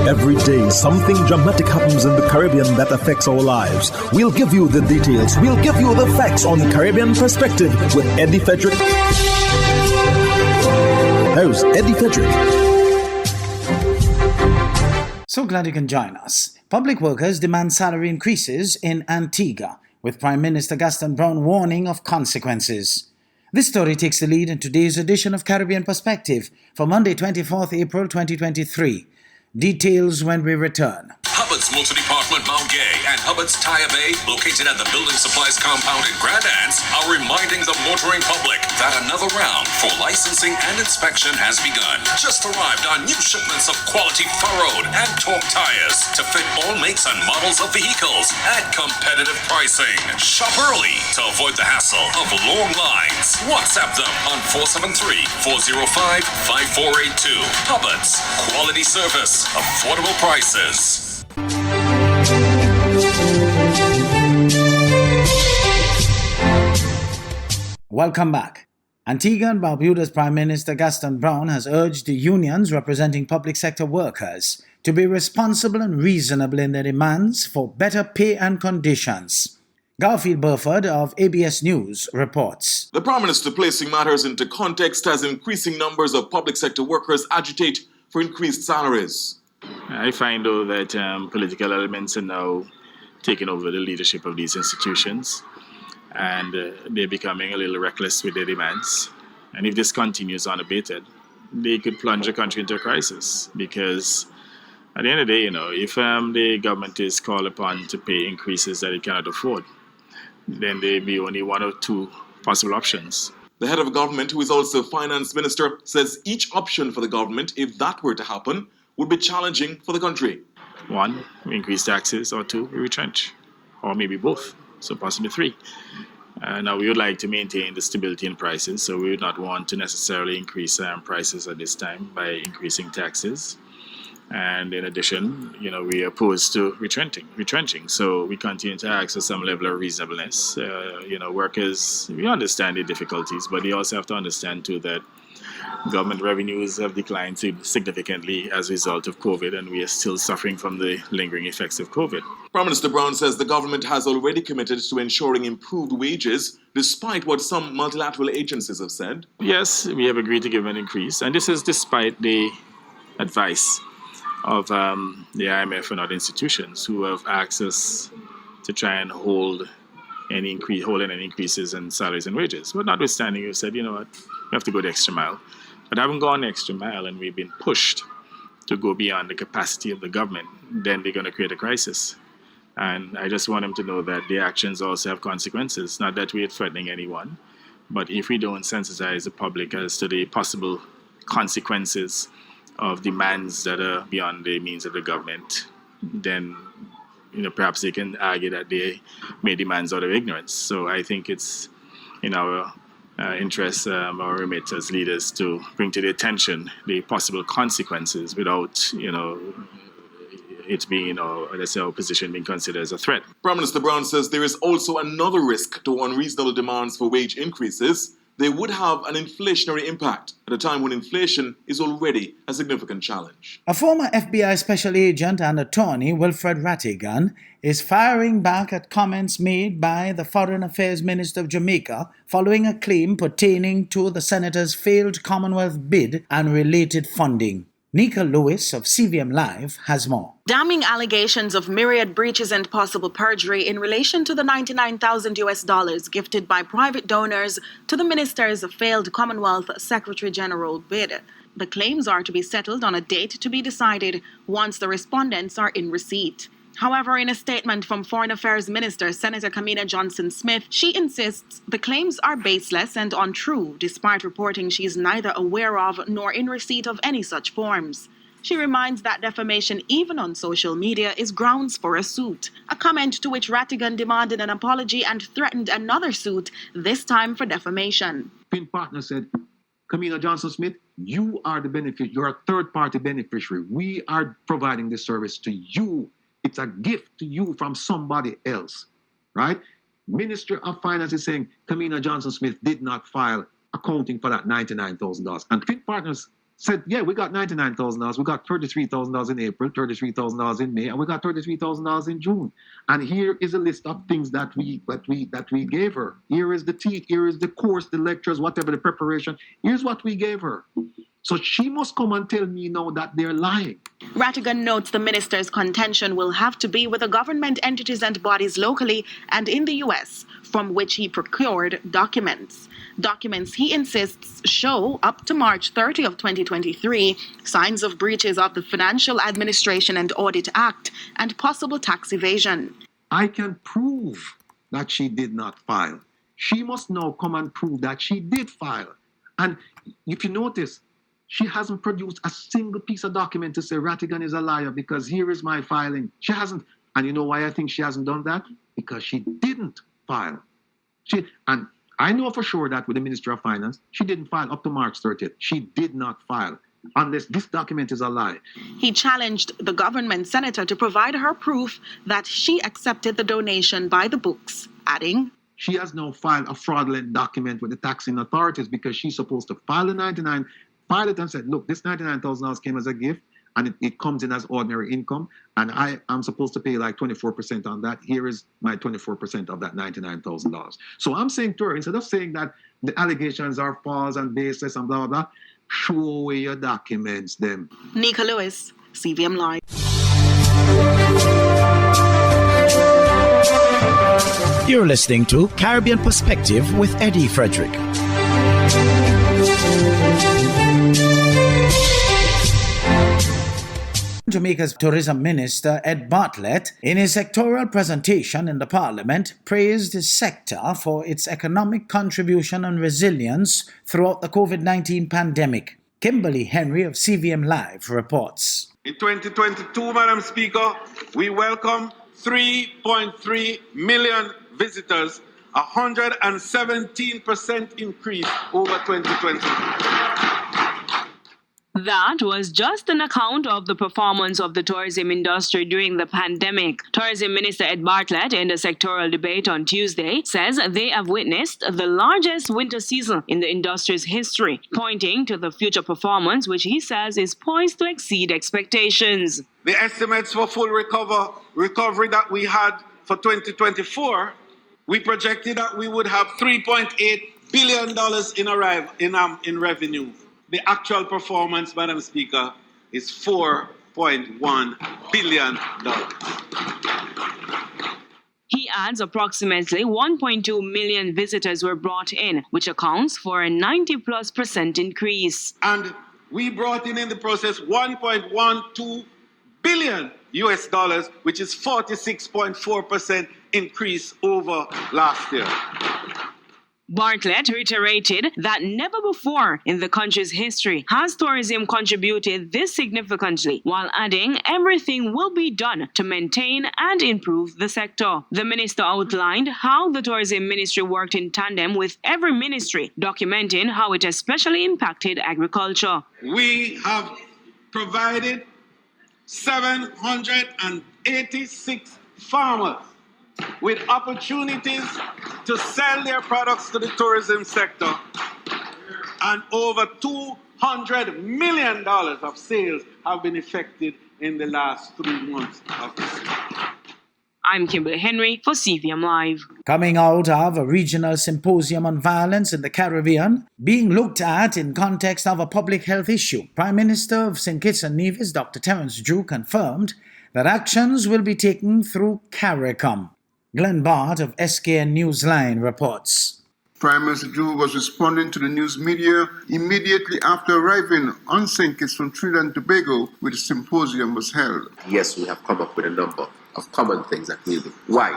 Every day, something dramatic happens in the Caribbean that affects our lives. We'll give you the details. We'll give you the facts on Caribbean Perspective with Eddie Frederick. Here's Eddie Frederick. So glad you can join us. Public workers demand salary increases in Antigua, with Prime Minister Gaston Brown warning of consequences. This story takes the lead in today's edition of Caribbean Perspective for Monday, 24th April 2023. Details when we return. Hubbard's Multi-Department Mount Gay and Hubbard's Tire Bay, located at the Building Supplies Compound in Grand Anse, are reminding the motoring public that another round for licensing and inspection has begun. Just arrived on new shipments of quality furrowed and torque tires to fit all makes and models of vehicles at competitive pricing. Shop early to avoid the hassle of long lines. WhatsApp them on 473-405-5482. Hubbard's, quality service, affordable prices. Welcome back. Antigua and Barbuda's Prime Minister Gaston Brown has urged the unions representing public sector workers to be responsible and reasonable in their demands for better pay and conditions. Garfield Burford of ABS News reports. The Prime Minister placing matters into context as increasing numbers of public sector workers agitate for increased salaries. I find, though, that political elements are now taking over the leadership of these institutions, and they're becoming a little reckless with their demands. And if this continues unabated, they could plunge the country into a crisis, because at the end of the day, if the government is called upon to pay increases that it cannot afford, then there be only one or two possible options. The head of government, who is also finance minister, says each option for the government, if that were to happen, would be challenging for the country. One, we increase taxes, or two, we retrench, or maybe both, so possibly three. Now, we would like to maintain the stability in prices, so we would not want to necessarily increase prices at this time by increasing taxes. And in addition, we are opposed to retrenching. So we continue to ask for some level of reasonableness. Workers, we understand the difficulties, but they also have to understand too that government revenues have declined significantly as a result of COVID, and we are still suffering from the lingering effects of COVID. Prime Minister Brown says the government has already committed to ensuring improved wages, despite what some multilateral agencies have said. Yes, we have agreed to give an increase, and this is despite the advice of the IMF and other institutions who have asked us to try and hold any increases in salaries and wages. But notwithstanding, you said, we have to go the extra mile. But having gone the extra mile and we've been pushed to go beyond the capacity of the government, then they're going to create a crisis. And I just want them to know that their actions also have consequences. Not that we're threatening anyone, but if we don't sensitize the public as to the possible consequences of demands that are beyond the means of the government, then perhaps they can argue that they made demands out of ignorance. So I think it's in our interest, our remit as leaders, to bring to their attention the possible consequences without, it being, let's say, our position being considered as a threat. Prime Minister Brown says there is also another risk to unreasonable demands for wage increases. They would have an inflationary impact at a time when inflation is already a significant challenge. A former FBI special agent and attorney, Wilfred Rattigan, is firing back at comments made by the Foreign Affairs Minister of Jamaica following a claim pertaining to the senator's failed Commonwealth bid and related funding. Nika Lewis of CVM Live has more. Damning allegations of myriad breaches and possible perjury in relation to the $99,000 gifted by private donors to the minister's failed Commonwealth Secretary General bid. The claims are to be settled on a date to be decided once the respondents are in receipt. However, in a statement from Foreign Affairs Minister Senator Kamina Johnson-Smith, she insists the claims are baseless and untrue, despite reporting she is neither aware of nor in receipt of any such forms. She reminds that defamation, even on social media, is grounds for a suit, a comment to which Rattigan demanded an apology and threatened another suit, this time for defamation. Pin partner said, Kamina Johnson-Smith, you are the beneficiary, you're a third-party beneficiary. We are providing this service to you. It's a gift to you from somebody else, right? Minister of Finance is saying Kamina Johnson-Smith did not file accounting for that $99,000. And Fit Partners said, yeah, we got $99,000. We got $33,000 in April, $33,000 in May, and we got $33,000 in June. And here is a list of things that we gave her. Here is the tea, here is the course, the lectures, whatever the preparation. Here's what we gave her. So she must come and tell me now that they're lying. Rattigan notes the minister's contention will have to be with the government entities and bodies locally and in the U.S., from which he procured documents. Documents, he insists, show up to March 30 of 2023 signs of breaches of the Financial Administration and Audit Act and possible tax evasion. I can prove that she did not file. She must now come and prove that she did file. And if you notice, she hasn't produced a single piece of document to say Rattigan is a liar because here is my filing. She hasn't. And you know why I think she hasn't done that? Because she didn't file. And I know for sure that with the Ministry of Finance, she didn't file up to March 30th. She did not file unless this document is a lie. He challenged the government senator to provide her proof that she accepted the donation by the books, adding, she has now filed a fraudulent document with the taxing authorities because she's supposed to file the 99, file it and said, look, this $99,000 came as a gift and it comes in as ordinary income and I am supposed to pay like 24% on that. Here is my 24% of that $99,000. So I'm saying to her, instead of saying that the allegations are false and baseless and blah, blah, blah, show away your documents, them. Nika Lewis, CVM Live. You're listening to Caribbean Perspective with Eddie Frederick. Jamaica's Tourism Minister Ed Bartlett, in his sectoral presentation in the Parliament, praised his sector for its economic contribution and resilience throughout the COVID-19 pandemic. Kimberly Henry of CVM Live reports. In 2022, Madam Speaker, we welcome 3.3 million visitors, a 117% increase over 2020. That was just an account of the performance of the tourism industry during the pandemic. Tourism Minister Ed Bartlett, in the sectoral debate on Tuesday, says they have witnessed the largest winter season in the industry's history, pointing to the future performance, which he says is poised to exceed expectations. The estimates for full recovery that we had for 2024, we projected that we would have $3.8 billion in revenue. The actual performance, Madam Speaker, is $4.1 billion. He adds approximately 1.2 million visitors were brought in, which accounts for a 90+% increase. And we brought in the process $1.12 billion, which is 46.4% increase over last year. Bartlett reiterated that never before in the country's history has tourism contributed this significantly, while adding everything will be done to maintain and improve the sector. The minister outlined how the tourism ministry worked in tandem with every ministry, documenting how it especially impacted agriculture. We have provided 786 farmers with opportunities to sell their products to the tourism sector, and over $200 million of sales have been effected in the last 3 months of this year. I'm Kimberly Henry for CVM Live. Coming out of a regional symposium on violence in the Caribbean, being looked at in context of a public health issue, Prime Minister of St. Kitts and Nevis, Dr. Terence Drew, confirmed that actions will be taken through CARICOM. Glenn Bart of SKN Newsline reports. Prime Minister Drew was responding to the news media immediately after arriving on St. Kitts from Trinidad and Tobago, where the symposium was held. Yes, we have come up with a number of common things that we'll do. Why?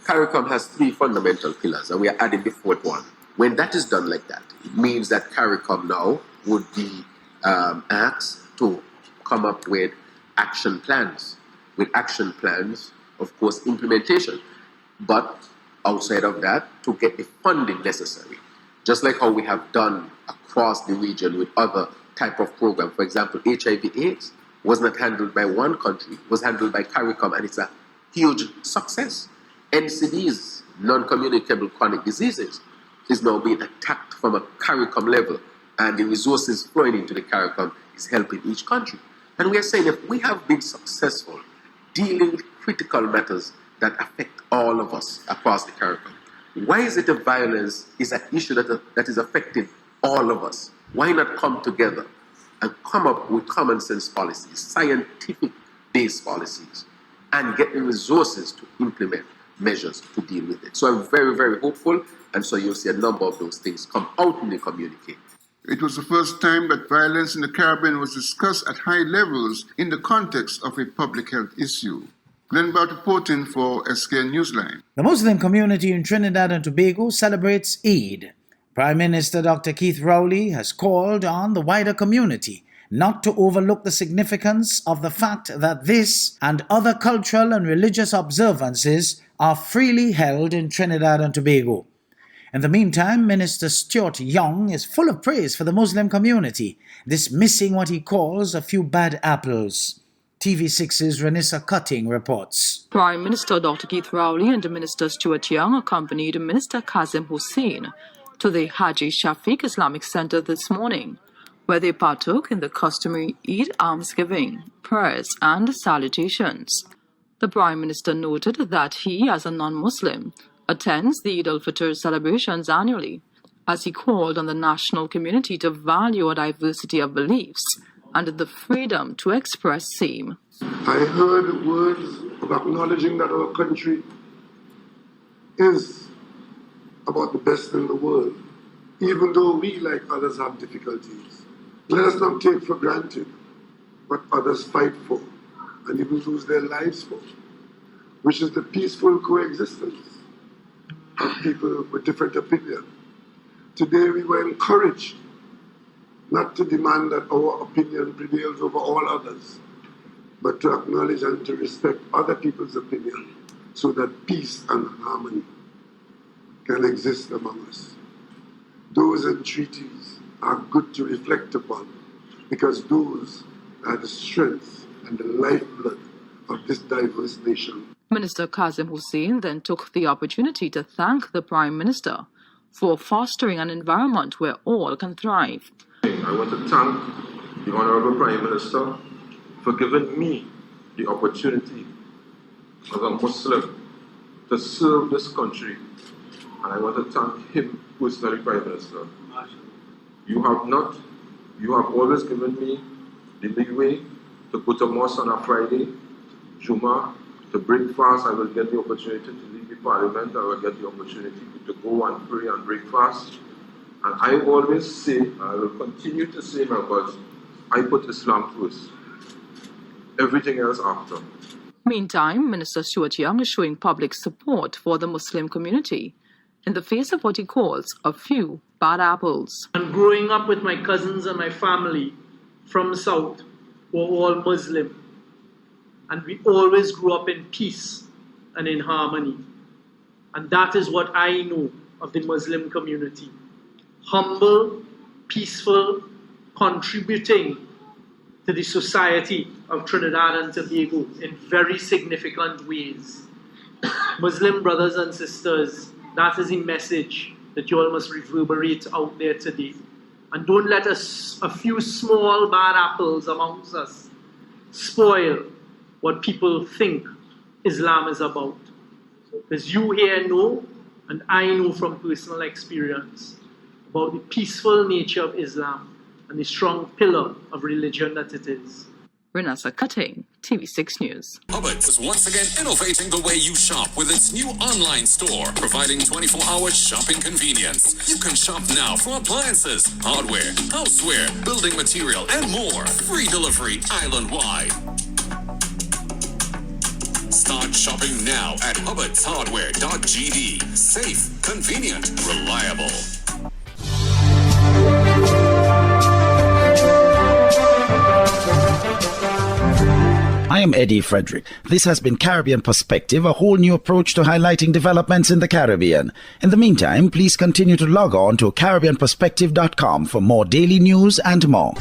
CARICOM has 3 fundamental pillars, and we are adding the 4th one. When that is done like that, it means that CARICOM now would be asked to come up with action plans. With action plans, of course, implementation. But outside of that, to get the funding necessary. Just like how we have done across the region with other type of programs. For example, HIV/AIDS was not handled by one country, was handled by CARICOM, and it's a huge success. NCDs, non-communicable chronic diseases, is now being attacked from a CARICOM level, and the resources flowing into the CARICOM is helping each country. And we are saying if we have been successful dealing with critical matters that affect all of us across the Caribbean, why is it that violence is an issue that is affecting all of us? Why not come together and come up with common sense policies, scientific-based policies, and get the resources to implement measures to deal with it? So I'm very, very hopeful, and so you'll see a number of those things come out in the communique. It was the first time that violence in the Caribbean was discussed at high levels in the context of a public health issue. Glenn Bout reporting for SK Newsline. The Muslim community in Trinidad and Tobago celebrates Eid. Prime Minister Dr. Keith Rowley has called on the wider community not to overlook the significance of the fact that this and other cultural and religious observances are freely held in Trinidad and Tobago. In the meantime, Minister Stuart Young is full of praise for the Muslim community, dismissing what he calls a few bad apples. TV6's Renissa Cutting reports. Prime Minister Dr. Keith Rowley and Minister Stuart Young accompanied Minister Kazim Hussein to the Haji Shafiq Islamic Center this morning, where they partook in the customary Eid almsgiving, prayers and salutations. The Prime Minister noted that he, as a non-Muslim, attends the Eid al-Fitr celebrations annually, as he called on the national community to value a diversity of beliefs and the freedom to express same. I heard words of acknowledging that our country is about the best in the world, even though we, like others, have difficulties. Let us not take for granted what others fight for and even lose their lives for, which is the peaceful coexistence of people with different opinions. Today we were encouraged not to demand that our opinion prevails over all others, but to acknowledge and to respect other people's opinion so that peace and harmony can exist among us. Those entreaties are good to reflect upon because those are the strength and the lifeblood of this diverse nation. Minister Kazim Hussein then took the opportunity to thank the Prime Minister for fostering an environment where all can thrive. I want to thank the Honorable Prime Minister for giving me the opportunity as a Muslim to serve this country, and I want to thank him personally, Prime Minister. You have always given me the leeway to go to mosque on a Friday, Juma, to break fast. I will get the opportunity to leave the Parliament. I will get the opportunity to go and pray and break fast. And I always say, I will continue to say, members, I put Islam first. Everything else after. Meantime, Minister Stuart Young is showing public support for the Muslim community in the face of what he calls a few bad apples. And growing up with my cousins and my family from the South were all Muslim. And we always grew up in peace and in harmony. And that is what I know of the Muslim community. Humble, peaceful, contributing to the society of Trinidad and Tobago in very significant ways. Muslim brothers and sisters, that is a message that you all must reverberate out there today. And don't let us, a few small bad apples amongst us, spoil what people think Islam is about. Because you here know, and I know from personal experience, about the peaceful nature of Islam and the strong pillar of religion that it is. Renassa Cutting, TV6 News. Hubbards is once again innovating the way you shop with its new online store, providing 24-hour shopping convenience. You can shop now for appliances, hardware, houseware, building material, and more. Free delivery island-wide. Start shopping now at hubbardshardware.gd. Safe, convenient, reliable. I am Eddie Frederick. This has been Caribbean Perspective, a whole new approach to highlighting developments in the Caribbean. In the meantime, please continue to log on to CaribbeanPerspective.com for more daily news and more.